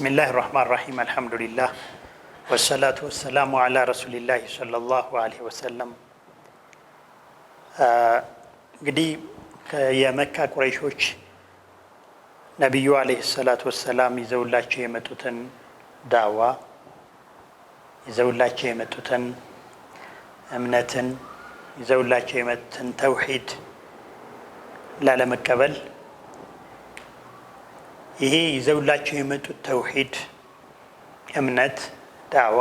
بسم الله الرحمن الرحيم الحمد لله والصلاة والسلام على رسول الله صلى الله عليه وسلم እንግዲህ የመካ ቁረይሾች ነብዩ አለይሂ ሰላቱ ወሰላም ይዘውላቸው የመጡትን ዳዋ ይዘውላቸው የመጡትን እምነትን ይዘውላቸው የመጡትን ተውሂድ ላለመቀበል ይሄ ይዘውላቸው የመጡት ተውሂድ እምነት ዳዋ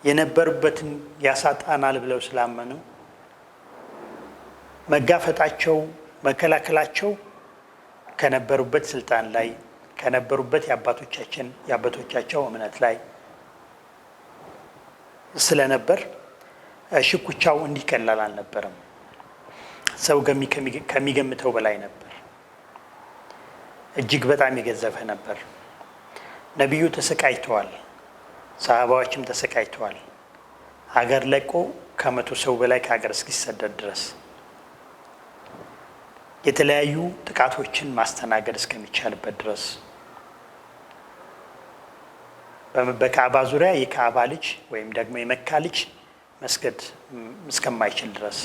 የነበሩበትን ያሳጣናል ብለው ስላመኑ መጋፈጣቸው መከላከላቸው ከነበሩበት ስልጣን ላይ ከነበሩበት የአባቶቻቸው እምነት ላይ ስለነበር ሽኩቻው እንዲቀላል አልነበረም። ሰው ከሚገምተው በላይ ነበር። እጅግ በጣም የገዘፈ ነበር። ነብዩ ተሰቃይተዋል፣ ሰሃባዎችም ተሰቃይተዋል። ሀገር ለቆ ከመቶ ሰው በላይ ከሀገር እስኪሰደድ ድረስ የተለያዩ ጥቃቶችን ማስተናገድ እስከሚቻልበት ድረስ በካዕባ ዙሪያ የካዕባ ልጅ ወይም ደግሞ የመካ ልጅ መስገድ እስከማይችል ድረስ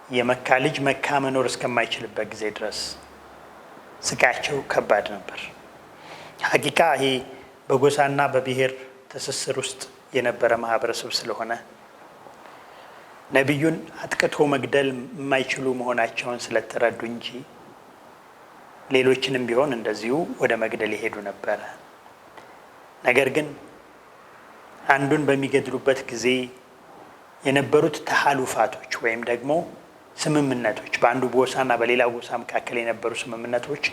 የመካ ልጅ መካ መኖር እስከማይችልበት ጊዜ ድረስ ስቃያቸው ከባድ ነበር። ሐቂቃ ይሄ በጎሳና በብሔር ትስስር ውስጥ የነበረ ማህበረሰብ ስለሆነ ነብዩን አጥቅቶ መግደል የማይችሉ መሆናቸውን ስለተረዱ እንጂ ሌሎችንም ቢሆን እንደዚሁ ወደ መግደል ይሄዱ ነበር። ነገር ግን አንዱን በሚገድሉበት ጊዜ የነበሩት ተሐሉፋቶች ወይም ደግሞ ስምምነቶች በአንዱ ጎሳና በሌላ ጎሳ መካከል የነበሩ ስምምነቶች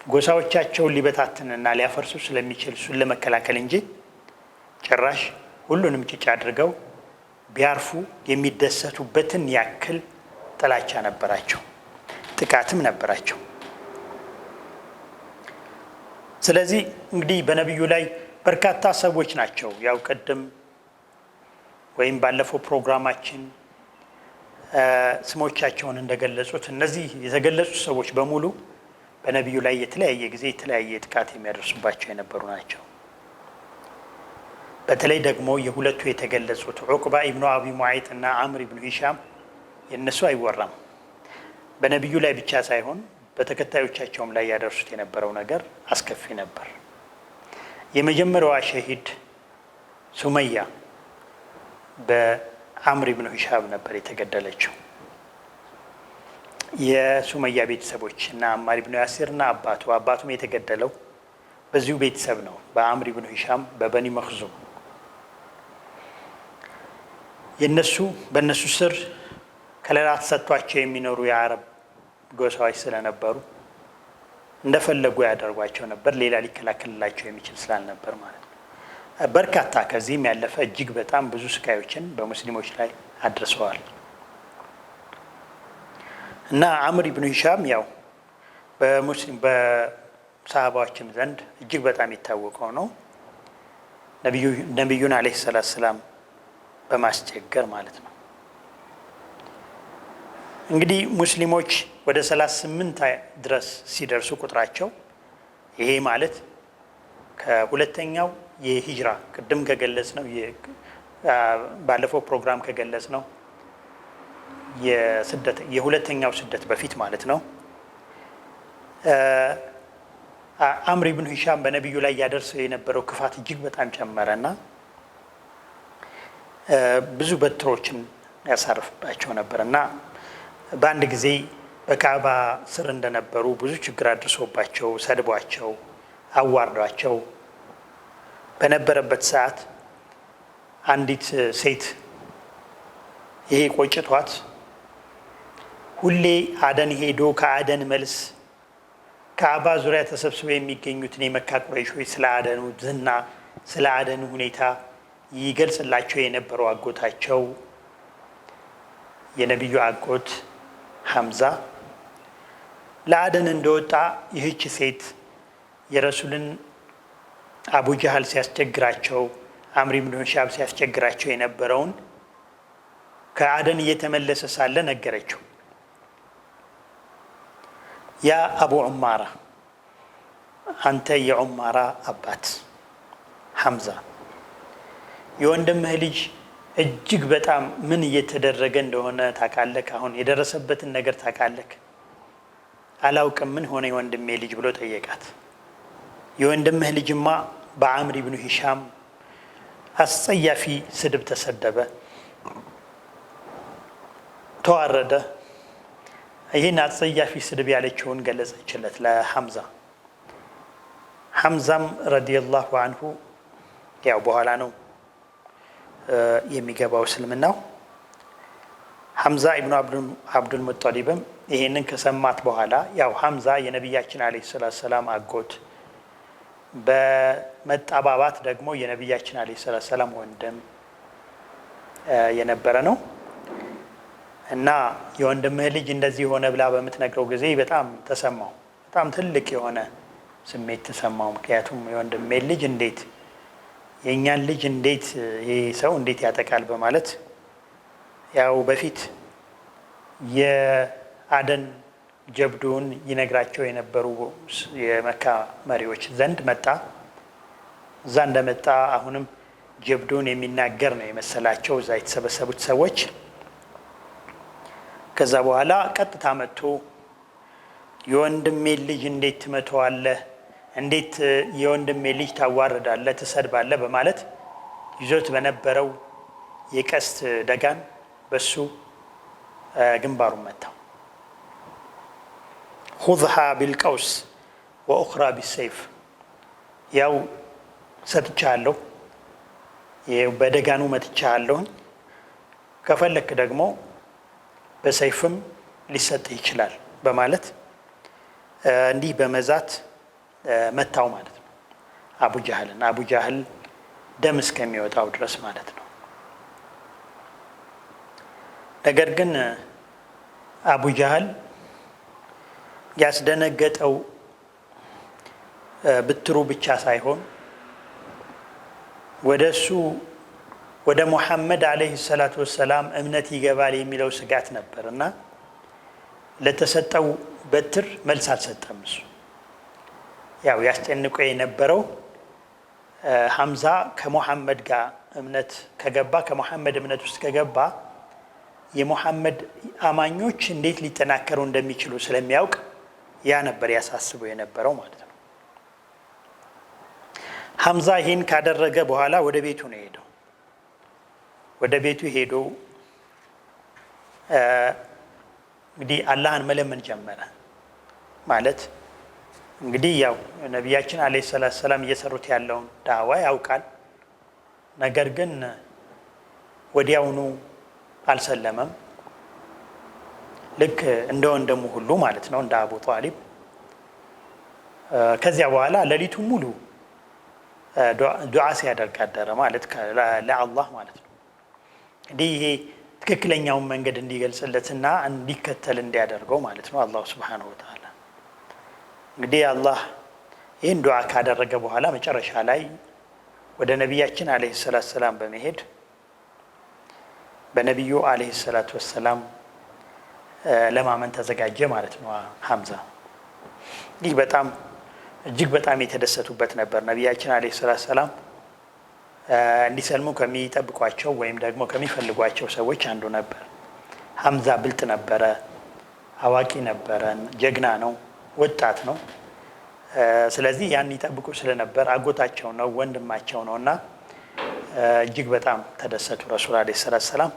ጎሳዎቻቸውን ሊበታትንና ሊያፈርሱ ስለሚችል እሱን ለመከላከል እንጂ ጭራሽ ሁሉንም ጭጭ አድርገው ቢያርፉ የሚደሰቱበትን ያክል ጥላቻ ነበራቸው፣ ጥቃትም ነበራቸው። ስለዚህ እንግዲህ በነብዩ ላይ በርካታ ሰዎች ናቸው ያው ቀደም ወይም ባለፈው ፕሮግራማችን ስሞቻቸውን እንደገለጹት እነዚህ የተገለጹት ሰዎች በሙሉ በነብዩ ላይ የተለያየ ጊዜ የተለያየ ጥቃት የሚያደርሱባቸው የነበሩ ናቸው። በተለይ ደግሞ የሁለቱ የተገለጹት ዑቅባ ኢብኑ አቢ ሙዓይጥ እና አምር ኢብኑ ሂሻም የነሱ አይወራም። በነብዩ ላይ ብቻ ሳይሆን በተከታዮቻቸውም ላይ ያደርሱት የነበረው ነገር አስከፊ ነበር። የመጀመሪያዋ ሸሂድ ሱመያ በአምር ኢብኑ ሂሻም ነበር የተገደለችው። የሱመያ ቤተሰቦች እና አማር ኢብኑ ያሲር እና አባቱም የተገደለው በዚሁ ቤተሰብ ነው፣ በአምር ኢብኑ ሂሻም በበኒ መኽዙም። በእነሱ ስር ከለላ ተሰጥቷቸው የሚኖሩ የአረብ ጎሳዎች ስለነበሩ እንደፈለጉ ያደርጓቸው ነበር። ሌላ ሊከላከልላቸው የሚችል ስላልነበር ማለት ነው። በርካታ ከዚህም ያለፈ እጅግ በጣም ብዙ ስቃዮችን በሙስሊሞች ላይ አድርሰዋል። እና አምር ኢብኑ ሂሻም ያው በሰሃባዎችም ዘንድ እጅግ በጣም የታወቀው ነው፣ ነብዩን አለይሂ ሰላቱ ሰላም በማስቸገር ማለት ነው። እንግዲህ ሙስሊሞች ወደ 38 ድረስ ሲደርሱ ቁጥራቸው ይሄ ማለት ከሁለተኛው የሂጅራ ቅድም ከገለጽ ነው ባለፈው ፕሮግራም ከገለጽ ነው የሁለተኛው ስደት በፊት ማለት ነው። አምር ኢብኑ ሂሻም በነብዩ ላይ ያደርሰው የነበረው ክፋት እጅግ በጣም ጨመረና ብዙ በትሮችን ያሳርፍባቸው ነበርና በአንድ ጊዜ በካዕባ ስር እንደነበሩ ብዙ ችግር አድርሶባቸው ሰድቧቸው አዋርዷቸው በነበረበት ሰዓት አንዲት ሴት ይሄ ቆጭቷት ሁሌ አደን ሄዶ ከአደን መልስ ካዕባ ዙሪያ ተሰብስበው የሚገኙትን የመካ ቁረይሾች ስለ አደኑ ዝና ስለ አደኑ ሁኔታ ይገልጽላቸው የነበረው አጎታቸው የነብዩ አጎት ሐምዛ ለአደን እንደወጣ ይህች ሴት የረሱልን አቡ ጀሃል ሲያስቸግራቸው አምር ኢብኑ ሂሻም ሲያስቸግራቸው የነበረውን ከአደን እየተመለሰ ሳለ ነገረችው። ያ አቡ ዑማራ አንተ የዑማራ አባት ሐምዛ የወንድምህ ልጅ እጅግ በጣም ምን እየተደረገ እንደሆነ ታውቃለህ? አሁን የደረሰበትን ነገር ታውቃለህ? አላውቅም ምን ሆነ የወንድሜ ልጅ ብሎ ጠየቃት። የወንድምህ ልጅማ በአምር ኢብኑ ሂሻም አስጸያፊ ስድብ ተሰደበ፣ ተዋረደ። ይህን አስጸያፊ ስድብ ያለችውን ገለጸችለት ለሐምዛ። ሐምዛም ረዲየላሁ አንሁ ያው በኋላ ነው የሚገባው እስልምናው። ሐምዛ ኢብኑ አብዱል ሙጠሊብም ይሄንን ከሰማት በኋላ ያው ሐምዛ የነቢያችን አለይሂ ሰላቱ ሰላም አጎት በመጣባባት ደግሞ የነቢያችን አለይሂ ሰላቱ ሰላም ወንድም የነበረ ነው እና የወንድምህ ልጅ እንደዚህ ሆነ ብላ በምትነግረው ጊዜ በጣም ተሰማው። በጣም ትልቅ የሆነ ስሜት ተሰማው። ምክንያቱም የወንድሜ ልጅ እንዴት የእኛን ልጅ እንዴት ይሄ ሰው እንዴት ያጠቃል በማለት ያው በፊት የአደን ጀብዱን ይነግራቸው የነበሩ የመካ መሪዎች ዘንድ መጣ። እዛ እንደመጣ አሁንም ጀብዱን የሚናገር ነው የመሰላቸው እዛ የተሰበሰቡት ሰዎች። ከዛ በኋላ ቀጥታ መጥቶ የወንድሜ ልጅ እንዴት ትመተዋለህ? እንዴት የወንድሜ ልጅ ታዋርዳለህ፣ ትሰድባለህ? በማለት ይዞት በነበረው የቀስት ደጋን በሱ ግንባሩን መታው። ሁዝሃ ቢልቀውስ ወኡኽራ ቢሰይፍ፣ ያው ሰጥቻለሁ፣ በደጋኑ መትቻለሁኝ፣ ከፈለክ ደግሞ በሰይፍም ሊሰጥህ ይችላል በማለት እንዲህ በመዛት መታው ማለት ነው አቡ ጃህልን። አቡ ጃህል ደም እስከሚወጣው ድረስ ማለት ነው። ነገር ግን አቡ ጃህል ያስደነገጠው ብትሩ ብቻ ሳይሆን ወደሱ ወደ ሙሐመድ አለይሂ ሰላቱ ወሰላም እምነት ይገባል የሚለው ስጋት ነበር እና ለተሰጠው በትር መልስ አልሰጠም። እሱ ያው ያስጨንቆ የነበረው ሐምዛ ከሙሐመድ ጋር እምነት ከገባ ከሙሐመድ እምነት ውስጥ ከገባ የሙሐመድ አማኞች እንዴት ሊጠናከሩ እንደሚችሉ ስለሚያውቅ ያ ነበር ያሳስበው የነበረው ማለት ነው። ሐምዛ ይህን ካደረገ በኋላ ወደ ቤቱ ነው ሄደው። ወደ ቤቱ ሄዶ እንግዲህ አላህን መለመን ጀመረ። ማለት እንግዲህ ያው ነቢያችን አለይሂ ሰላቱ ሰላም እየሰሩት ያለውን ዳዕዋ ያውቃል። ነገር ግን ወዲያውኑ አልሰለመም። ልክ እንደ ወንድሙ ሁሉ ማለት ነው፣ እንደ አቡ ጣሊብ። ከዚያ በኋላ ሌሊቱ ሙሉ ዱዓ ሲያደርግ አደረ ማለት ለአላህ ማለት ነው። እንግዲህ ይሄ ትክክለኛውን መንገድ እንዲገልጽለትና እንዲከተል እንዲያደርገው ማለት ነው አላሁ ሱብሓነሁ ወተዓላ። እንግዲህ አላህ ይህን ዱዓ ካደረገ በኋላ መጨረሻ ላይ ወደ ነቢያችን አለይሂ ሰላቱ ሰላም በመሄድ በነቢዩ አለይሂ ሰላቱ ወሰላም ለማመን ተዘጋጀ ማለት ነው ሐምዛ። ይህ በጣም እጅግ በጣም የተደሰቱበት ነበር። ነቢያችን አለይሂ ሰላቱ ሰላም እንዲሰልሙ ከሚጠብቋቸው ወይም ደግሞ ከሚፈልጓቸው ሰዎች አንዱ ነበር። ሐምዛ ብልጥ ነበረ፣ አዋቂ ነበረ፣ ጀግና ነው፣ ወጣት ነው። ስለዚህ ያን ይጠብቁ ስለነበር አጎታቸው ነው፣ ወንድማቸው ነው እና እጅግ በጣም ተደሰቱ። ረሱል አለይሂ ሰላቱ ሰላም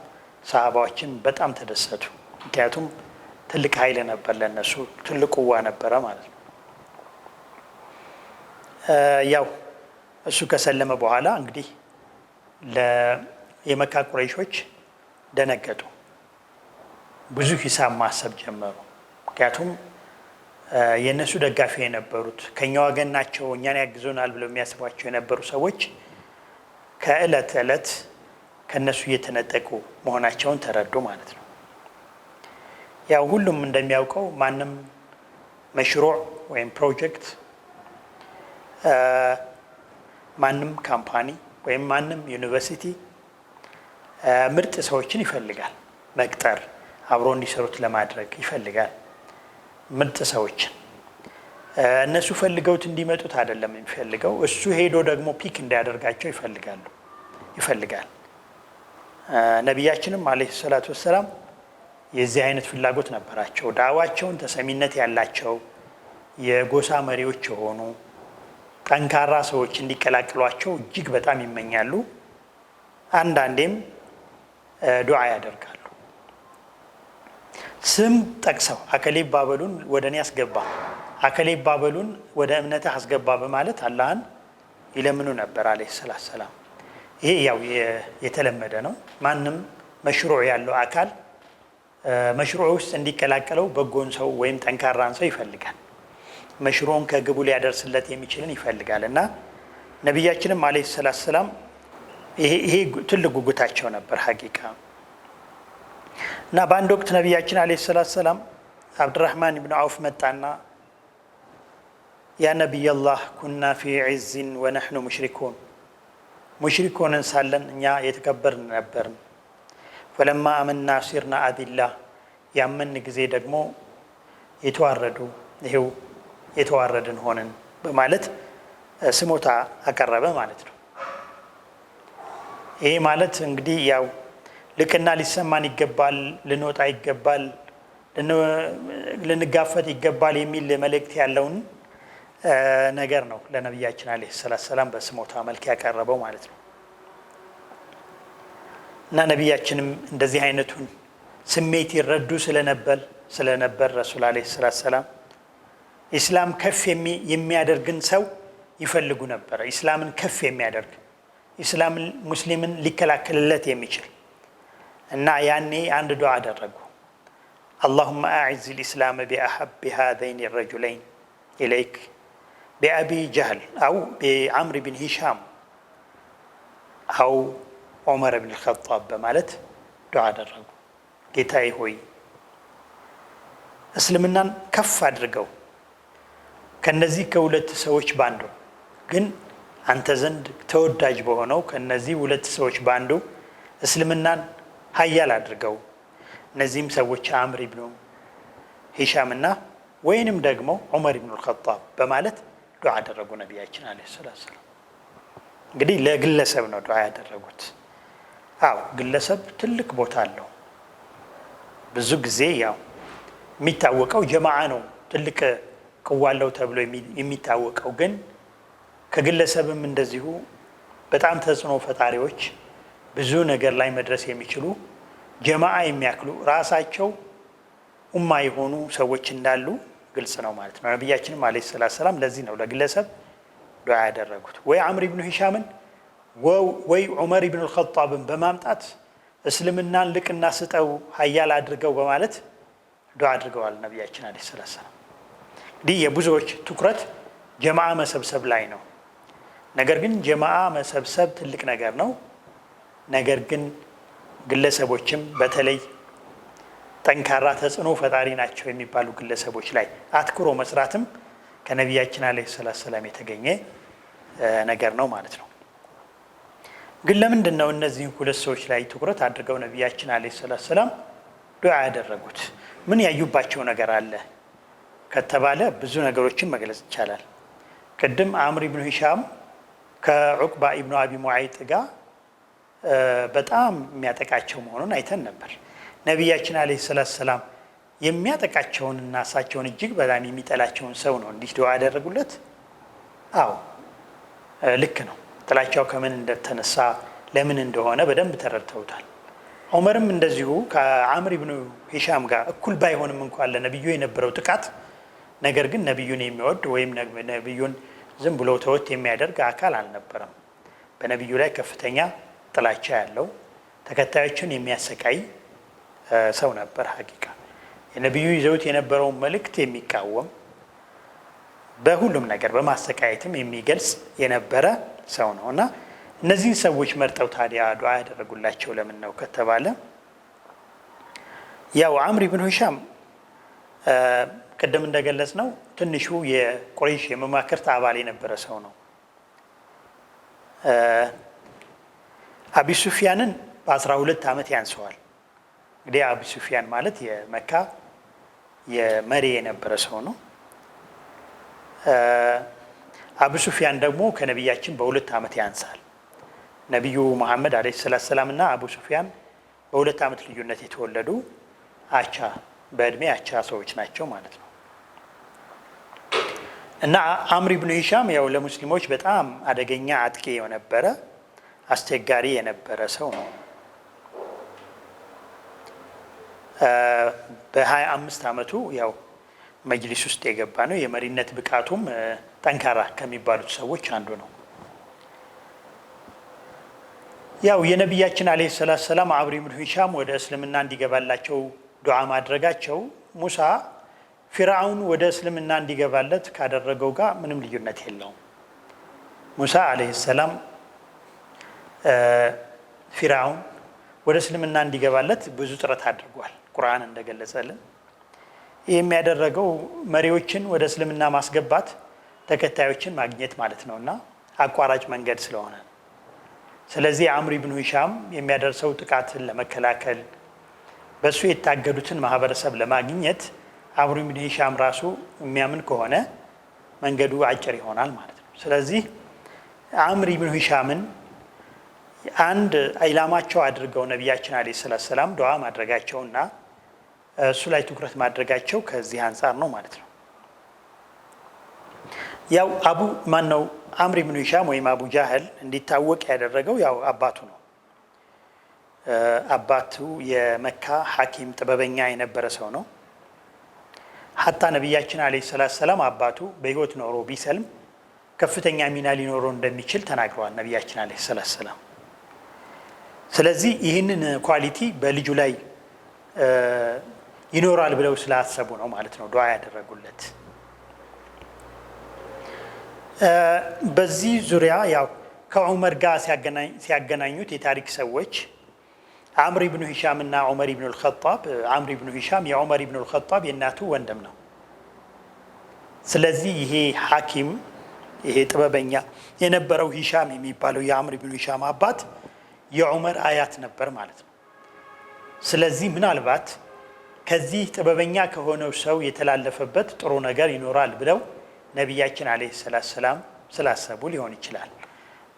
ሰሃባዎችን በጣም ተደሰቱ። ምክንያቱም ትልቅ ኃይል ነበር ለነሱ፣ ትልቅ ቁዋ ነበረ ማለት ነው። ያው እሱ ከሰለመ በኋላ እንግዲህ የመካ ቁረይሾች ደነገጡ። ብዙ ሂሳብ ማሰብ ጀመሩ። ምክንያቱም የእነሱ ደጋፊ የነበሩት ከኛ ወገን ናቸው፣ እኛን ያግዙናል ብለው የሚያስቧቸው የነበሩ ሰዎች ከእለት እለት ከነሱ እየተነጠቁ መሆናቸውን ተረዱ ማለት ነው። ያው ሁሉም እንደሚያውቀው ማንም መሽሩዕ ወይም ፕሮጀክት፣ ማንም ካምፓኒ ወይም ማንም ዩኒቨርሲቲ ምርጥ ሰዎችን ይፈልጋል መቅጠር፣ አብሮ እንዲሰሩት ለማድረግ ይፈልጋል ምርጥ ሰዎችን። እነሱ ፈልገውት እንዲመጡት አይደለም የሚፈልገው፣ እሱ ሄዶ ደግሞ ፒክ እንዲያደርጋቸው ይፈልጋል። ነቢያችንም አለይሂ ሰላቱ ወሰላም የዚህ አይነት ፍላጎት ነበራቸው። ዳዕዋቸውን ተሰሚነት ያላቸው የጎሳ መሪዎች የሆኑ ጠንካራ ሰዎች እንዲቀላቅሏቸው እጅግ በጣም ይመኛሉ። አንዳንዴም ዱዓ ያደርጋሉ። ስም ጠቅሰው አከሌ ባበሉን ወደ እኔ አስገባ፣ አከሌ ባበሉን ወደ እምነትህ አስገባ በማለት አላህን ይለምኑ ነበር አለይሂ ሰላቱ ወሰላም። ይሄ ያው የተለመደ ነው። ማንም መሽሩዕ ያለው አካል መሽሩዕ ውስጥ እንዲቀላቀለው በጎን ሰው ወይም ጠንካራን ሰው ይፈልጋል። መሽሩዕን ከግቡ ሊያደርስለት የሚችልን ይፈልጋል እና ነቢያችንም አለይሂ ሰላቱ ወሰላም ይሄ ትልቅ ጉጉታቸው ነበር ሐቂቃ። እና በአንድ ወቅት ነቢያችን አለይሂ ሰላቱ ወሰላም አብዱራህማን ኢብኑ አውፍ መጣና ያ ነቢየላህ ኩና ፊ ዒዝን ወነሕኑ ሙሽሪኩን ሳለን እኛ የተከበርን ነበርን። ፈለማ አመና ሲርና አዚላ ያመን ጊዜ ደግሞ የተዋረድን ሆንን በማለት ስሞታ አቀረበ ማለት ነው። ይሄ ማለት እንግዲህ ያው ልቅና ሊሰማን ይገባል፣ ልንወጣ ይገባል፣ ልንጋፈጥ ይገባል የሚል መልእክት ያለውን ነገር ነው ለነቢያችን አለይሂ ሰላቱ ወሰላም በስሞታ መልክ ያቀረበው ማለት ነው። እና ነቢያችንም እንደዚህ አይነቱን ስሜት ይረዱ ስለነበር ረሱል አለይሂ ሰላቱ ወሰላም ኢስላም ከፍ የሚያደርግን ሰው ይፈልጉ ነበር። ኢስላምን ከፍ የሚያደርግ ኢስላምን ሙስሊምን ሊከላከልለት የሚችል እና ያኔ አንድ ዱዓ አደረጉ። አላሁመ አዕዝ ልእስላም ቢአሐቢ ሃዘይን ረጁለይን ኢለይክ ቢአቢ ጀህል አው ቢዓምር ብን ሂሻም አው ዑመር ብን ልኸጣብ በማለት ዱዓ አደረጉ። ጌታዬ ሆይ እስልምናን ከፍ አድርገው ከነዚህ ከሁለት ሰዎች ባንዱ ግን አንተ ዘንድ ተወዳጅ በሆነው ከነዚህ ሁለት ሰዎች ባንዱ እስልምናን ሀያል አድርገው፣ እነዚህም ሰዎች አምር ብኑ ሂሻም እና ወይንም ደግሞ ዑመር ብኑ ልኸጣብ በማለት ዱዓ አደረጉ ነቢያችን አለይሂ ሰላቱ ወሰላም። እንግዲህ ለግለሰብ ነው ዱዓ ያደረጉት። አዎ ግለሰብ ትልቅ ቦታ አለው። ብዙ ጊዜ ያው የሚታወቀው ጀማዓ ነው ትልቅ ቅዋለው ተብሎ የሚታወቀው፣ ግን ከግለሰብም እንደዚሁ በጣም ተጽዕኖ ፈጣሪዎች ብዙ ነገር ላይ መድረስ የሚችሉ ጀማዓ የሚያክሉ ራሳቸው ኡማ የሆኑ ሰዎች እንዳሉ ግልጽ ነው ማለት ነው። ነቢያችንም አለይሂ ሰላቱ ወሰላም ለዚህ ነው ለግለሰብ ዱዓ ያደረጉት። ወይ አምር ብኑ ሂሻምን ወይ ዑመር ብኑ ልኸጣብን በማምጣት እስልምናን ልቅና ስጠው ሀያል አድርገው በማለት ዱዓ አድርገዋል ነቢያችን አለይሂ ሰላቱ ወሰላም። እንግዲህ የብዙዎች ትኩረት ጀማዓ መሰብሰብ ላይ ነው። ነገር ግን ጀማዓ መሰብሰብ ትልቅ ነገር ነው። ነገር ግን ግለሰቦችም በተለይ ጠንካራ ተጽዕኖ ፈጣሪ ናቸው የሚባሉ ግለሰቦች ላይ አትኩሮ መስራትም ከነቢያችን አለይሂ ሰላቱ ወሰላም የተገኘ ነገር ነው ማለት ነው። ግን ለምንድን ነው እነዚህን ሁለት ሰዎች ላይ ትኩረት አድርገው ነቢያችን አለይሂ ሰላቱ ወሰላም ዱዓ ያደረጉት? ምን ያዩባቸው ነገር አለ ከተባለ ብዙ ነገሮችን መግለጽ ይቻላል። ቅድም አምር ብኑ ሂሻም ከዑቅባ ኢብኑ አቢ ሙዓይጥ ጋር በጣም የሚያጠቃቸው መሆኑን አይተን ነበር። ነቢያችን አለይሂ ሰላቱ ወሰላም የሚያጠቃቸውንና እሳቸውን እጅግ በጣም የሚጠላቸውን ሰው ነው እንዲህ ዱዓ ያደረጉለት? አዎ ልክ ነው። ጥላቻው ከምን እንደተነሳ ለምን እንደሆነ በደንብ ተረድተውታል። ዑመርም እንደዚሁ ከአምር ብኑ ሂሻም ጋር እኩል ባይሆንም እንኳን ለነቢዩ የነበረው ጥቃት፣ ነገር ግን ነቢዩን የሚወድ ወይም ነቢዩን ዝም ብሎ ተወት የሚያደርግ አካል አልነበረም። በነቢዩ ላይ ከፍተኛ ጥላቻ ያለው ተከታዮችን የሚያሰቃይ ሰው ነበር። ሐቂቃ የነቢዩ ይዘውት የነበረውን መልእክት የሚቃወም በሁሉም ነገር በማሰቃየትም የሚገልጽ የነበረ ሰው ነው እና እነዚህን ሰዎች መርጠው ታዲያ ዱዓ ያደረጉላቸው ለምን ነው ከተባለ ያው አምር ብኑ ሂሻም ቅድም እንደገለጽ ነው ትንሹ የቁረይሽ የመማክርት አባል የነበረ ሰው ነው። አቢ ሱፊያንን በ12 ዓመት ያንሰዋል። እንግዲህ አቢ ሱፊያን ማለት የመካ የመሪ የነበረ ሰው ነው። አቡ ሱፊያን ደግሞ ከነቢያችን በ2 ዓመት ያንሳል። ነቢዩ መሐመድ አለይሂ ሰላም እና አቡ ሱፊያን በ2 ዓመት ልዩነት የተወለዱ አቻ በእድሜ አቻ ሰዎች ናቸው ማለት ነው። እና አምር ኢብኑ ሂሻም ያው ለሙስሊሞች በጣም አደገኛ አጥቂ የነበረ አስቸጋሪ የነበረ ሰው ነው። በ25 ዓመቱ ያው መጅሊስ ውስጥ የገባ ነው። የመሪነት ብቃቱም ጠንካራ ከሚባሉት ሰዎች አንዱ ነው። ያው የነቢያችን አለይሂ ሰላም አምር ኢብኑ ሂሻም ወደ እስልምና እንዲገባላቸው ዱዓ ማድረጋቸው ሙሳ ፊርዓውን ወደ እስልምና እንዲገባለት ካደረገው ጋር ምንም ልዩነት የለውም። ሙሳ አለይሂ ሰላም ፊርዓውን ወደ እስልምና እንዲገባለት ብዙ ጥረት አድርጓል። ቁርአን እንደገለጸልን ይህ የሚያደረገው መሪዎችን ወደ እስልምና ማስገባት ተከታዮችን ማግኘት ማለት ነውና አቋራጭ መንገድ ስለሆነ፣ ስለዚህ አምር ኢብኑ ሂሻም የሚያደርሰው ጥቃትን ለመከላከል በሱ የታገዱትን ማህበረሰብ ለማግኘት አምር ኢብኑ ሂሻም ራሱ የሚያምን ከሆነ መንገዱ አጭር ይሆናል ማለት ነው። ስለዚህ አምር ኢብኑ ሂሻምን አንድ ኢላማቸው አድርገው ነቢያችን አለይሂ ሰላም ዱዓ ማድረጋቸውና እሱ ላይ ትኩረት ማድረጋቸው ከዚህ አንፃር ነው ማለት ነው። ያው አምር ኢብኑ ሂሻም ወይም አቡ ጃህል እንዲታወቅ ያደረገው ያው አባቱ ነው። አባቱ የመካ ሐኪም ጥበበኛ የነበረ ሰው ነው። ሐታ ነቢያችን አለይሂ ሰላም አባቱ በህይወት ኖሮ ቢሰልም ከፍተኛ ሚና ሊኖረው እንደሚችል ተናግረዋል ነቢያችን አለይሂ ሰላም። ስለዚህ ይህንን ኳሊቲ በልጁ ላይ ይኖራል ብለው ስላሰቡ ነው ማለት ነው ዱዓ ያደረጉለት። በዚህ ዙሪያ ያው ከዑመር ጋር ሲያገናኙት የታሪክ ሰዎች አምር ኢብኑ ሂሻም እና ዑመር ኢብኑ አልኸጣብ፣ አምር ኢብኑ ሂሻም የዑመር ኢብኑ አልኸጣብ የእናቱ ወንድም ነው። ስለዚህ ይሄ ሐኪም ይሄ ጥበበኛ የነበረው ሂሻም የሚባለው የአምር ኢብኑ ሂሻም አባት የዑመር አያት ነበር ማለት ነው። ስለዚህ ምናልባት ከዚህ ጥበበኛ ከሆነው ሰው የተላለፈበት ጥሩ ነገር ይኖራል ብለው ነቢያችን አለይሂ ሰላም ስላሰቡ ሊሆን ይችላል።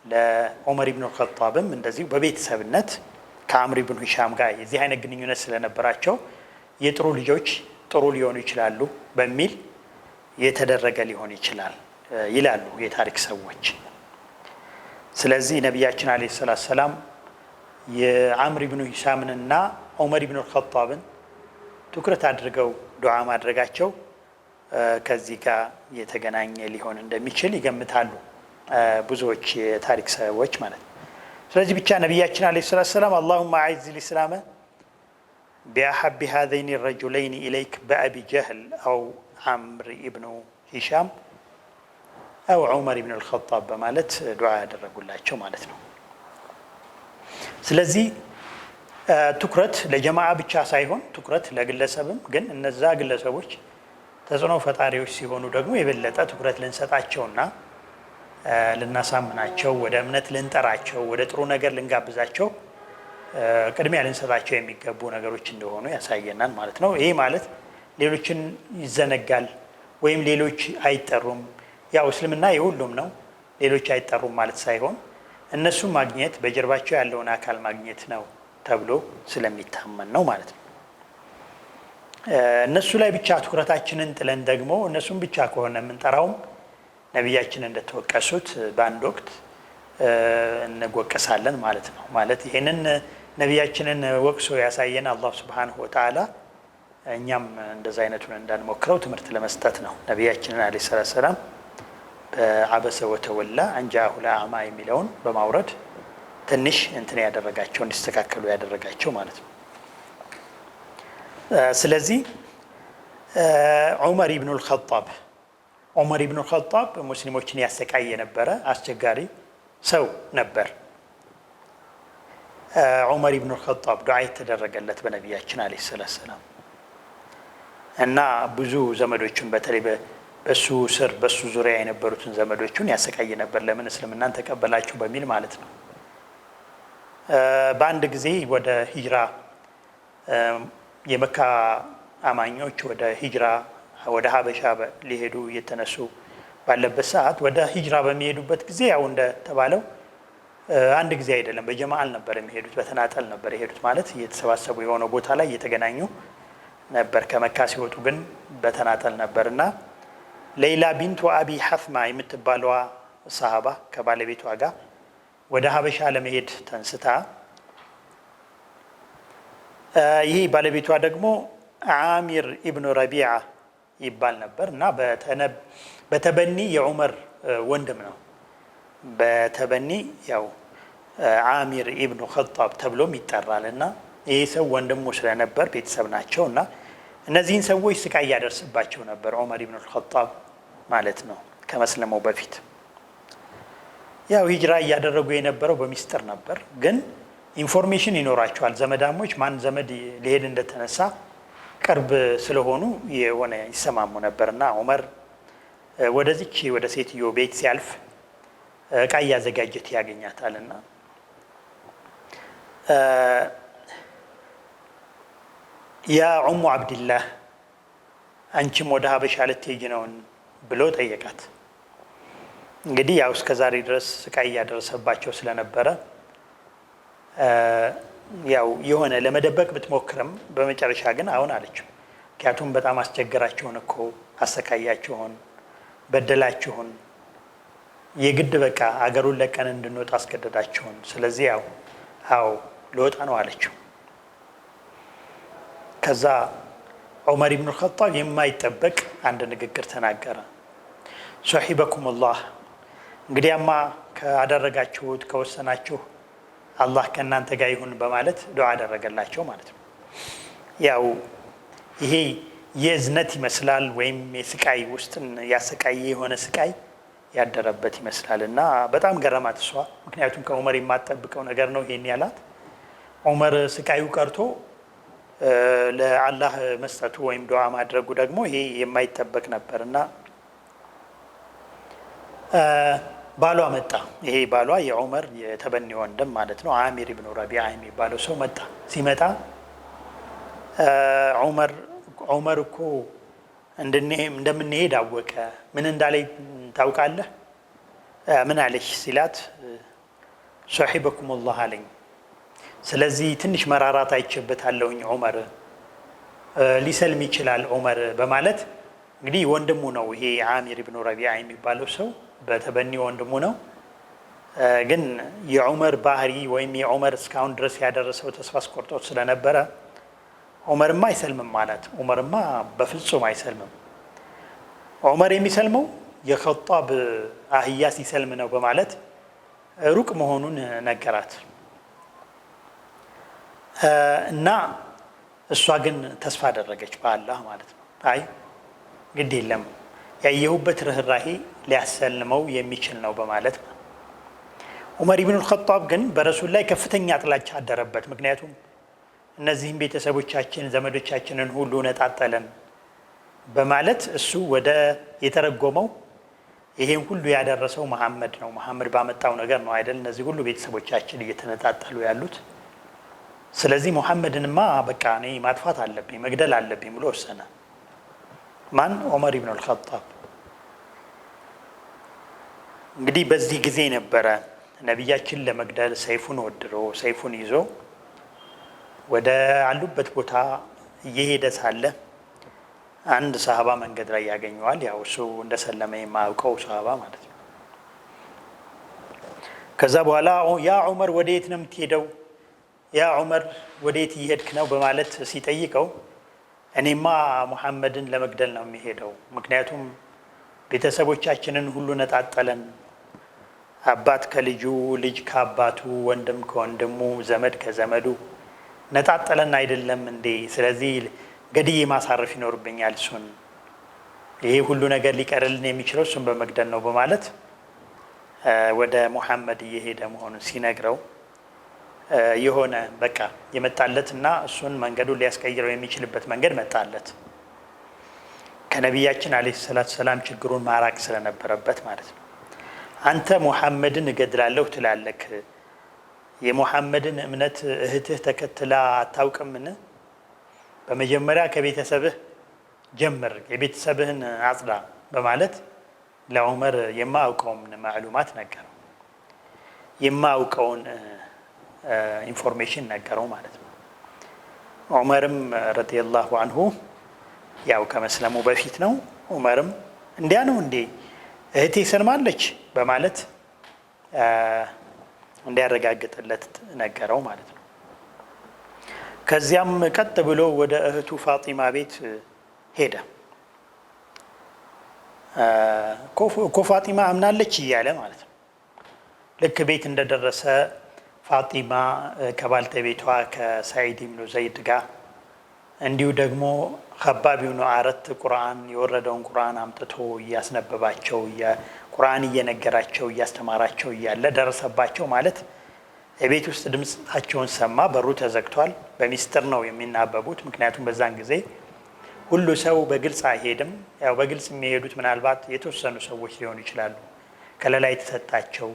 ለዑመር ኢብኑ አልኸጣብም እንደዚሁ በቤተሰብነት ከአምር ኢብኑ ሂሻም ጋር የዚህ አይነት ግንኙነት ስለነበራቸው የጥሩ ልጆች ጥሩ ሊሆኑ ይችላሉ በሚል የተደረገ ሊሆን ይችላል ይላሉ የታሪክ ሰዎች። ስለዚህ ነቢያችን አለይሂ ሰላም የአምር ኢብኑ ሂሻምንና ዑመር ኢብኑ አልኸጣብን ትኩረት አድርገው ዱዓ ማድረጋቸው ከዚህ ጋር የተገናኘ ሊሆን እንደሚችል ይገምታሉ ብዙዎች የታሪክ ሰዎች ማለት ነው። ስለዚህ ብቻ ነቢያችን አለይሂ ሰላም አላሁመ አዕዝ ልእስላመ ቢአሐቢ ሃዘይኒ ረጁለይኒ ኢለይክ በአቢ ጀህል አው አምር ኢብኑ ሂሻም አው ዑመር ኢብኑ አልኸጣብ በማለት ዱዓ ያደረጉላቸው ማለት ነው። ስለዚህ ትኩረት ለጀማዓ ብቻ ሳይሆን ትኩረት ለግለሰብም፣ ግን እነዛ ግለሰቦች ተጽዕኖ ፈጣሪዎች ሲሆኑ ደግሞ የበለጠ ትኩረት ልንሰጣቸውና ልናሳምናቸው፣ ወደ እምነት ልንጠራቸው፣ ወደ ጥሩ ነገር ልንጋብዛቸው ቅድሚያ ልንሰጣቸው የሚገቡ ነገሮች እንደሆኑ ያሳየናል ማለት ነው። ይሄ ማለት ሌሎችን ይዘነጋል ወይም ሌሎች አይጠሩም፣ ያው እስልምና የሁሉም ነው፣ ሌሎች አይጠሩም ማለት ሳይሆን እነሱን ማግኘት በጀርባቸው ያለውን አካል ማግኘት ነው ተብሎ ስለሚታመን ነው ማለት ነው። እነሱ ላይ ብቻ ትኩረታችንን ጥለን ደግሞ እነሱን ብቻ ከሆነ የምንጠራውም ነቢያችን እንደተወቀሱት በአንድ ወቅት እንወቀሳለን ማለት ነው። ማለት ይሄንን ነቢያችንን ወቅሶ ያሳየን አላህ ሱብሓነሁ ወተዓላ እኛም እንደዛ አይነቱን እንዳንሞክረው ትምህርት ለመስጠት ነው። ነቢያችንን አለይሂ ሰላም በዐበሰ ወተወላ አንጃሁል አዕማ የሚለውን በማውረድ ትንሽ እንትን ያደረጋቸው እንዲስተካከሉ ያደረጋቸው ማለት ነው። ስለዚህ ዑመር ኢብኑ አልኸጣብ ሙስሊሞችን ያሰቃይ የነበረ አስቸጋሪ ሰው ነበር። ዑመር ኢብኑ አልኸጣብ ዱዓ የተደረገለት በነቢያችን አለይሂ ሰላም እና ብዙ ዘመዶቹን በተለይ በሱ ስር በሱ ዙሪያ የነበሩትን ዘመዶቹን ያሰቃይ ነበር። ለምን እስልምናን ተቀበላችሁ በሚል ማለት ነው። በአንድ ጊዜ ወደ ሂጅራ የመካ አማኞች ወደ ሂጅራ ወደ ሀበሻ ሊሄዱ እየተነሱ ባለበት ሰዓት ወደ ሂጅራ በሚሄዱበት ጊዜ ያው እንደተባለው አንድ ጊዜ አይደለም፣ በጀማዓል ነበር የሚሄዱት፣ በተናጠል ነበር የሄዱት። ማለት እየተሰባሰቡ የሆነ ቦታ ላይ እየተገናኙ ነበር። ከመካ ሲወጡ ግን በተናጠል ነበርና ሌይላ ቢንቱ አቢ ሐፍማ የምትባለዋ ሰሃባ ከባለቤቷ ጋር ወደ ሀበሻ ለመሄድ ተንስታ፣ ይህ ባለቤቷ ደግሞ ዓሚር ኢብኑ ረቢዓ ይባል ነበር እና በተበኒ የዑመር ወንድም ነው። በተበኒ ያው ዓሚር ኢብኑ ኸጣብ ተብሎም ይጠራል። እና ይህ ሰው ወንድሙ ስለነበር ቤተሰብ ናቸው እና እነዚህን ሰዎች ስቃይ እያደርስባቸው ነበር ዑመር ኢብኑ ኸጣብ ማለት ነው። ከመስለሙ በፊት ያው ሂጅራ እያደረጉ የነበረው በሚስጥር ነበር፣ ግን ኢንፎርሜሽን ይኖራቸዋል። ዘመዳሞች ማን ዘመድ ሊሄድ እንደተነሳ ቅርብ ስለሆኑ የሆነ ይሰማሙ ነበርና ዑመር ወደዚች ወደ ሴትዮ ቤት ሲያልፍ እቃ እያዘጋጀት ያገኛታልና ያ ኡሙ አብድላህ አንቺም ወደ ሀበሻ ልትሄጂ ነው ብሎ ጠየቃት። እንግዲህ ያው እስከ ዛሬ ድረስ ስቃይ እያደረሰባቸው ስለነበረ ያው የሆነ ለመደበቅ ብትሞክርም በመጨረሻ ግን አሁን አለችው። ምክንያቱም በጣም አስቸገራችሁን እኮ አሰቃያችሁን፣ በደላችሁን፣ የግድ በቃ አገሩን ለቀን እንድንወጣ አስገደዳችሁን። ስለዚህ ያው አዎ ልወጣ ነው አለችው። ከዛ ዑመር ኢብኑ ኸጣብ የማይጠበቅ አንድ ንግግር ተናገረ። ሶሒበኩም ላህ፣ እንግዲያማ ካደረጋችሁት ከወሰናችሁ አላህ ከእናንተ ጋር ይሁን በማለት ዱዓ አደረገላቸው ማለት ነው። ያው ይሄ የእዝነት ይመስላል ወይም የስቃይ ውስጥን ያሰቃየ የሆነ ስቃይ ያደረበት ይመስላል እና በጣም ገረማት እሷ። ምክንያቱም ከዑመር የማትጠብቀው ነገር ነው ይሄን ያላት። ዑመር ስቃዩ ቀርቶ ለአላህ መስጠቱ ወይም ዱዓ ማድረጉ ደግሞ ይሄ የማይጠበቅ ነበር እና ባሏ መጣ። ይሄ ባሏ የዑመር የተበኒ ወንድም ማለት ነው፣ ዓሚር ኢብኑ ረቢዓ የሚባለው ሰው መጣ። ሲመጣ ዑመር እኮ እንደምንሄድ አወቀ። ምን እንዳለኝ ታውቃለህ? ምን አለሽ ሲላት ሶሒበኩም ላህ አለኝ። ስለዚህ ትንሽ መራራት አይቼበታለሁኝ ዑመር ሊሰልም ይችላል ዑመር በማለት እንግዲህ ወንድሙ ነው ይሄ ዓሚር ኢብኑ ረቢዓ የሚባለው ሰው በተበኒ ወንድሙ ነው። ግን የዑመር ባህሪ ወይም የዑመር እስካሁን ድረስ ያደረሰው ተስፋ አስቆርጦት ስለነበረ ዑመርማ አይሰልምም ማለት። ዑመርማ በፍጹም አይሰልምም። ዑመር የሚሰልመው የኸጣብ አህያ ሲሰልም ነው በማለት ሩቅ መሆኑን ነገራት እና እሷ ግን ተስፋ አደረገች በአላህ ማለት ነው። አይ ግድ የለም ያየሁበት ርህራሄ ሊያሰልመው የሚችል ነው በማለት ነው። ዑመር ኢብኑ ኸጣብ ግን በረሱል ላይ ከፍተኛ ጥላቻ አደረበት። ምክንያቱም እነዚህም ቤተሰቦቻችን ዘመዶቻችንን ሁሉ ነጣጠለን በማለት እሱ ወደ የተረጎመው ይሄን ሁሉ ያደረሰው መሐመድ ነው፣ መሐመድ ባመጣው ነገር ነው አይደል እነዚህ ሁሉ ቤተሰቦቻችን እየተነጣጠሉ ያሉት። ስለዚህ መሐመድንማ በቃ እኔ ማጥፋት አለብኝ መግደል አለብኝ ብሎ ወሰነ። ማን? ዑመር ኢብኑ ኸጣብ። እንግዲህ በዚህ ጊዜ ነበረ ነቢያችን ለመግደል ሰይፉን ወድሮ ሰይፉን ይዞ ወደ አሉበት ቦታ እየሄደ ሳለ አንድ ሰሃባ መንገድ ላይ ያገኘዋል። ያው እሱ እንደሰለመ የማያውቀው ሰሃባ ማለት ነው። ከዛ በኋላ ያ ዑመር ወዴት ነው የምትሄደው? ያ ዑመር ወዴት እየሄድክ ነው በማለት ሲጠይቀው እኔማ ሙሐመድን ለመግደል ነው የሚሄደው፣ ምክንያቱም ቤተሰቦቻችንን ሁሉ ነጣጠለን፣ አባት ከልጁ፣ ልጅ ከአባቱ፣ ወንድም ከወንድሙ፣ ዘመድ ከዘመዱ ነጣጠለን አይደለም እንዴ? ስለዚህ ገድዬ ማሳረፍ ይኖርብኛል እሱን። ይሄ ሁሉ ነገር ሊቀርልን የሚችለው እሱን በመግደል ነው በማለት ወደ ሙሐመድ እየሄደ መሆኑን ሲነግረው የሆነ በቃ የመጣለት እና እሱን መንገዱን ሊያስቀይረው የሚችልበት መንገድ መጣለት። ከነቢያችን አለይሂ ሰላቱ ሰላም ችግሩን ማራቅ ስለነበረበት ማለት ነው። አንተ ሙሐመድን እገድላለሁ ትላለክ፣ የሙሐመድን እምነት እህትህ ተከትላ አታውቅምን? በመጀመሪያ ከቤተሰብህ ጀምር፣ የቤተሰብህን አጽዳ በማለት ለዑመር የማያውቀውን ማዕሉማት ነገረው፣ የማያውቀውን ኢንፎርሜሽን ነገረው ማለት ነው። ዑመርም ረዲየላሁ አንሁ ያው ከመስለሙ በፊት ነው። ዑመርም እንዲያ ነው እንዴ እህቴ ሰልማለች በማለት እንዲያረጋግጥለት ነገረው ማለት ነው። ከዚያም ቀጥ ብሎ ወደ እህቱ ፋጢማ ቤት ሄደ። እኮ ፋጢማ አምናለች እያለ ማለት ነው። ልክ ቤት እንደደረሰ ፋጢማ ከባልተቤቷ ከሰዒድ ብኑ ዘይድ ጋር እንዲሁ ደግሞ ኸባብ ብኑ አረት ቁርአን የወረደውን ቁርአን አምጥቶ እያስነበባቸው ቁርአን እየነገራቸው እያስተማራቸው እያለ ደረሰባቸው። ማለት የቤት ውስጥ ድምፃቸውን ሰማ። በሩ ተዘግቷል። በሚስጥር ነው የሚናበቡት። ምክንያቱም በዛን ጊዜ ሁሉ ሰው በግልጽ አይሄድም። ያው በግልጽ የሚሄዱት ምናልባት የተወሰኑ ሰዎች ሊሆኑ ይችላሉ፣ ከለላ የተሰጣቸው።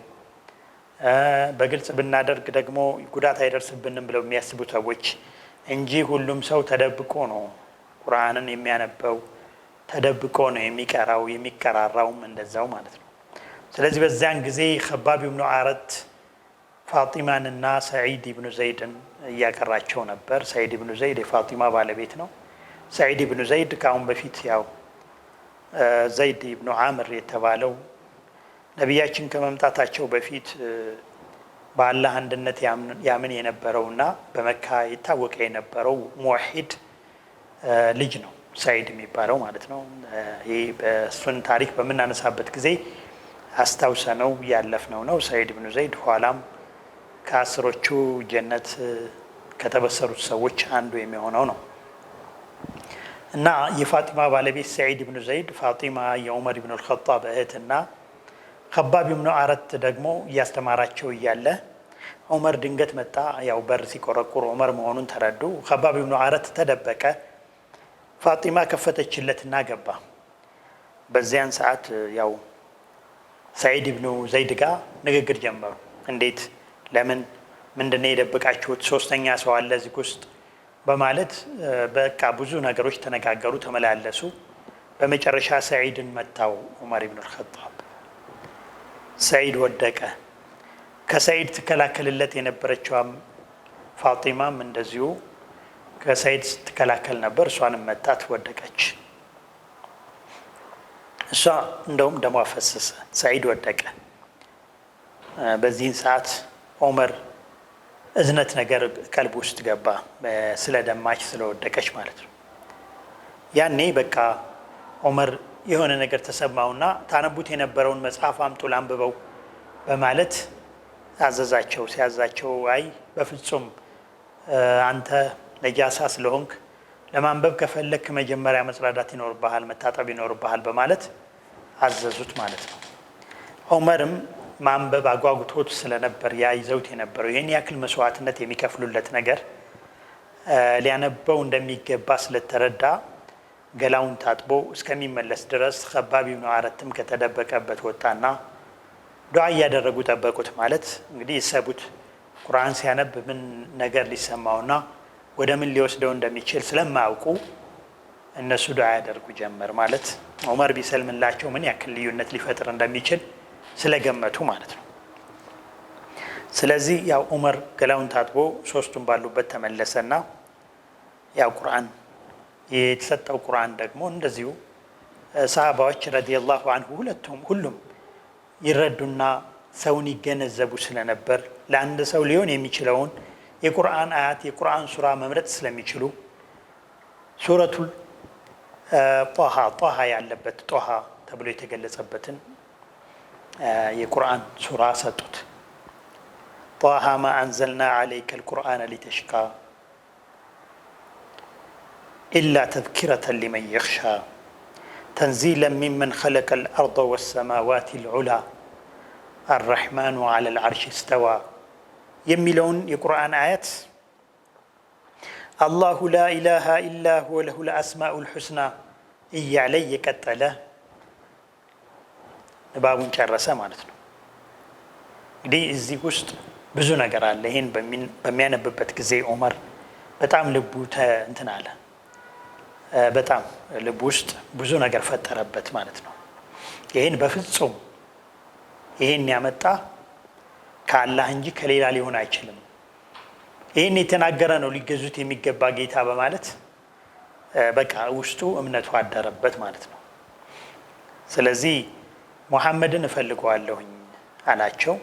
በግልጽ ብናደርግ ደግሞ ጉዳት አይደርስብንም ብለው የሚያስቡ ሰዎች እንጂ ሁሉም ሰው ተደብቆ ነው ቁርአንን የሚያነበው፣ ተደብቆ ነው የሚቀራው፣ የሚቀራራውም እንደዛው ማለት ነው። ስለዚህ በዚያን ጊዜ ኸባብ ብኑ አረት ፋጢማንና ሰዒድ ብኑ ዘይድን እያቀራቸው ነበር። ሰዒድ ብኑ ዘይድ የፋጢማ ባለቤት ነው። ሰዒድ ብኑ ዘይድ ከአሁን በፊት ያው ዘይድ ብኑ ዓምር የተባለው ነቢያችን ከመምጣታቸው በፊት በአላህ አንድነት ያምን የነበረውና በመካ የታወቀ የነበረው ሙወሒድ ልጅ ነው ሰዒድ የሚባለው ማለት ነው። ይህ በእሱን ታሪክ በምናነሳበት ጊዜ አስታውሰነው ያለፍነው ነው። ሰዒድ ብኑ ዘይድ ኋላም ከአስሮቹ ጀነት ከተበሰሩት ሰዎች አንዱ የሚሆነው ነው እና የፋጢማ ባለቤት ሰዒድ ብኑ ዘይድ ፋጢማ የዑመር ብኑ አልኸጣብ እህትና ኸባብ ብኑ አረት ደግሞ እያስተማራቸው እያለ ዑመር ድንገት መጣ። ያው በር ሲቆረቁር ዑመር መሆኑን ተረዱ። ኸባብ ብኑ አረት ተደበቀ። ፋጢማ ከፈተችለትና ገባ። በዚያን ሰዓት ያው ሰዒድ ብኑ ዘይድ ጋር ንግግር ጀመሩ። እንዴት፣ ለምን፣ ምንድነው የደበቃችሁት? ሶስተኛ ሰው አለ እዚህ ውስጥ በማለት በቃ ብዙ ነገሮች ተነጋገሩ፣ ተመላለሱ። በመጨረሻ ሰዒድን መታው ዑመር ብኑ አልኸጣብ። ሰዒድ ወደቀ። ከሰዒድ ትከላከልለት የነበረችዋም ፋጢማም እንደዚሁ ከሰዒድ ስትከላከል ነበር። እሷንም መታት፣ ወደቀች። እሷ እንደውም ደሟ ፈሰሰ። ሰዒድ ወደቀ። በዚህን ሰዓት ዑመር እዝነት ነገር ቀልብ ውስጥ ገባ፣ ስለ ደማች ስለወደቀች ማለት ነው። ያኔ በቃ ዑመር የሆነ ነገር ተሰማውና ታነቡት የነበረውን መጽሐፍ አምጡ ላንብበው በማለት አዘዛቸው። ሲያዛቸው አይ በፍጹም አንተ ነጃሳ ስለሆንክ ለማንበብ ከፈለክ መጀመሪያ መጽዳዳት ይኖርብሃል፣ መታጠብ ይኖርብሃል በማለት አዘዙት ማለት ነው። ዑመርም ማንበብ አጓጉቶት ስለነበር ያ ይዘውት የነበረው ይህን ያክል መስዋዕትነት የሚከፍሉለት ነገር ሊያነበው እንደሚገባ ስለተረዳ ገላውን ታጥቦ እስከሚመለስ ድረስ ኸባብ ብኑ አረትም ከተደበቀበት ወጣና ዱዓ እያደረጉ ጠበቁት። ማለት እንግዲህ ይሰቡት ቁርአን ሲያነብ ምን ነገር ሊሰማውና ወደ ምን ሊወስደው እንደሚችል ስለማያውቁ እነሱ ዱዓ ያደርጉ ጀመር። ማለት ዑመር ቢሰልምላቸው ምን ያክል ልዩነት ሊፈጥር እንደሚችል ስለገመቱ ማለት ነው። ስለዚህ ያው ዑመር ገላውን ታጥቦ ሶስቱም ባሉበት ተመለሰና ያው ቁርአን የተሰጠው ቁርአን ደግሞ እንደዚሁ ሰሃባዎች ረዲየላሁ አንሁ ሁሉም ይረዱና ሰውን ይገነዘቡ ስለነበር ለአንድ ሰው ሊሆን የሚችለውን የቁርአን አያት የቁርአን ሱራ መምረጥ ስለሚችሉ ሱረቱል ጧሃ ያለበት ጧሃ ተብሎ የተገለጸበትን የቁርአን ሱራ ሰጡት። ጧሃ ማ አንዘልና ዓለይከል ቁርአነ ሊተሽቃ ኢላ ተዝኪረተን ሊመን የኽሻ ተንዚለን ሚመን ኸለቀል አርደ ወሰማዋቲል ዑላ አርረሕማኑ ዐለል ዐርሺ እስተዋ የሚለውን የቁርአን አያት አላሁ ላ ኢላሃ ኢላ ሁወ ለሁል አስማኡል ሑስና እያለ እየቀጠለ ንባቡን ጨረሰ ማለት ነው። እንግዲህ እዚህ ውስጥ ብዙ ነገር አለ። ይህን በሚያነብበት ጊዜ ዑመር በጣም ልቡ እንትን አለ። በጣም ልቡ ውስጥ ብዙ ነገር ፈጠረበት ማለት ነው። ይሄን በፍጹም ይሄን ያመጣ ከአላህ እንጂ ከሌላ ሊሆን አይችልም። ይሄን የተናገረ ነው ሊገዙት የሚገባ ጌታ በማለት በቃ ውስጡ እምነቱ አደረበት ማለት ነው። ስለዚህ ሙሐመድን እፈልገዋለሁኝ አላቸው።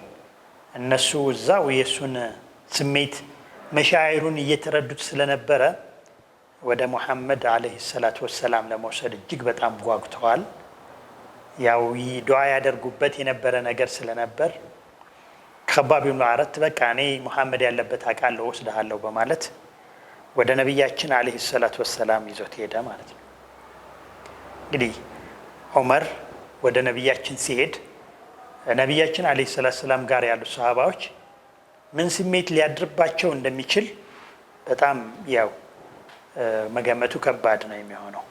እነሱ እዛው የሱን ስሜት መሻዒሩን እየተረዱት ስለነበረ ወደ ሙሐመድ አለይሂ ሰላቱ ወሰላም ለመውሰድ እጅግ በጣም ጓጉተዋል። ያው ዱዓ ያደርጉበት የነበረ ነገር ስለነበር ከባብ ኢብኑ አረት በቃ እኔ ሙሐመድ ያለበት አውቃለሁ ወስደሃለሁ በማለት ወደ ነብያችን አለይሂ ሰላቱ ወሰላም ይዞት ሄደ ማለት ነው። እንግዲህ ዑመር ወደ ነብያችን ሲሄድ ነብያችን አለይሂ ሰላቱ ወሰላም ጋር ያሉ ሰሃባዎች ምን ስሜት ሊያድርባቸው እንደሚችል በጣም ያው መገመቱ ከባድ ነው የሚሆነው።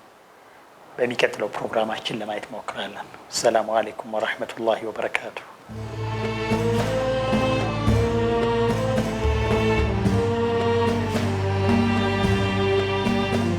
በሚቀጥለው ፕሮግራማችን ለማየት ሞክራለን። ሰላም አለይኩም ወራህመቱላሂ ወበረካቱሁ።